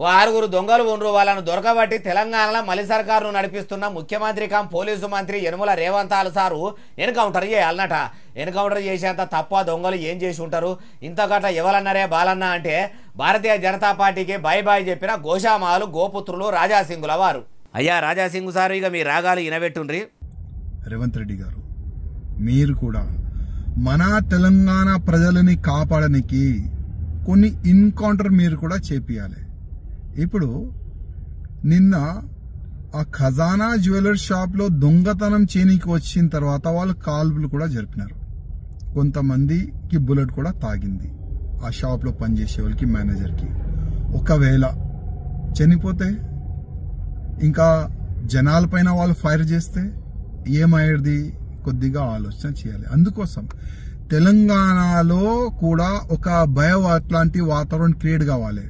ఓ ఆరుగురు దొంగలు ఉండ్రు వాళ్ళను దొరకబట్టి తెలంగాణలో మలి సర్కారును నడిపిస్తున్న ముఖ్యమంత్రి కం పోలీసు మంత్రి యనుమల రేవంత్ సారు ఎన్కౌంటర్ చేయాలన్నట. ఎన్కౌంటర్ చేసేంత తప్ప దొంగలు ఏం చేసి ఉంటారు? ఇంతకట్ల ఎవరన్నారే బాలన్న అంటే భారతీయ జనతా పార్టీకి బాయ్ బాయ్ చెప్పిన గోషామాలు గోపుత్రులు రాజాసింగుల వారు. అయ్యా రాజాసింగు సారు, ఇక మీ రాగాలు ఇనబెట్టుండ్రి. రేవంత్ రెడ్డి గారు, మీరు కూడా మన తెలంగాణ ప్రజలని కాపాడడానికి కొన్ని ఎన్కౌంటర్ మీరు కూడా చేపియాలి. ఇప్పుడు నిన్న ఆ ఖజానా జ్యువెలర్స్ షాప్లో దొంగతనం చేయనీకి వచ్చిన తర్వాత వాళ్ళు కాల్పులు కూడా జరిపినారు. కొంతమందికి బుల్లెట్ కూడా తాగింది ఆ షాప్లో పనిచేసే వాళ్ళకి, మేనేజర్కి. ఒకవేళ చనిపోతే ఇంకా జనాలపైన వాళ్ళు ఫైర్ చేస్తే ఏమయ్యేది? కొద్దిగా ఆలోచన చేయాలి. అందుకోసం తెలంగాణలో కూడా ఒక భయం అట్లాంటి వాతావరణం క్రియేట్ కావాలి.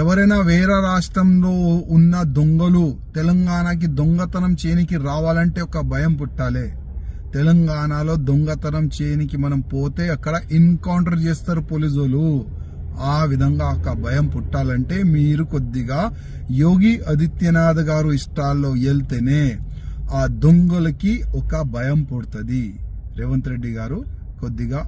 ఎవరైనా వేరే రాష్ట్రంలో ఉన్న దొంగలు తెలంగాణకి దొంగతనం చేయనికి రావాలంటే ఒక భయం పుట్టాలి. తెలంగాణలో దొంగతనం చేయనికి మనం పోతే అక్కడ ఎన్కౌంటర్ చేస్తారు పోలీసులు. ఆ విధంగా ఒక భయం పుట్టాలంటే మీరు కొద్దిగా యోగి ఆదిత్యనాథ్ గారు ఇష్టాల్లో వెళ్తేనే ఆ దొంగలకి ఒక భయం పుడుతుంది. రేవంత్ రెడ్డి గారు కొద్దిగా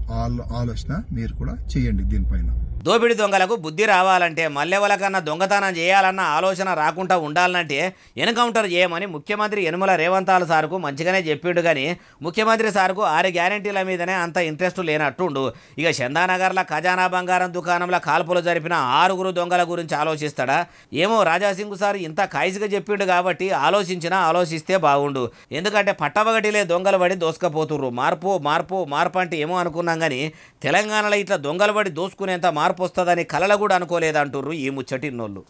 ఆలోచన మీరు కూడా చేయండి దీనిపైన. దోపిడి దొంగలకు బుద్ధి రావాలంటే, మల్లెవల కన్నా దొంగతనం చేయాలన్న ఆలోచన రాకుండా ఉండాలంటే ఎన్కౌంటర్ చేయమని ముఖ్యమంత్రి యనుమల రేవంత్ సార్కు మంచిగానే చెప్పిండు. కానీ ముఖ్యమంత్రి సార్కు 6 గ్యారెంటీల మీదనే అంత ఇంట్రెస్ట్ లేనట్టుండు. ఇక చందానగర్ల ఖజానా బంగారం దుకాణంలో కాల్పులు జరిపిన 6 దొంగల గురించి ఆలోచిస్తాడా ఏమో? రాజాసింగు సార్ ఇంత కాయిస్గా చెప్పిండు కాబట్టి ఆలోచిస్తే బాగుండు. ఎందుకంటే పట్టవగటిలే దొంగలు పడి దోసుకపోతుర్రు. మార్పు అంటే ఏమో అనుకున్నాం, కానీ తెలంగాణలో ఇట్లా దొంగలు పడి దోసుకునేంత మార్పు వస్తుందని కలలు కూడా అనుకోలేదంటుర్రు ఈ ముచ్చటిన్నోళ్ళు.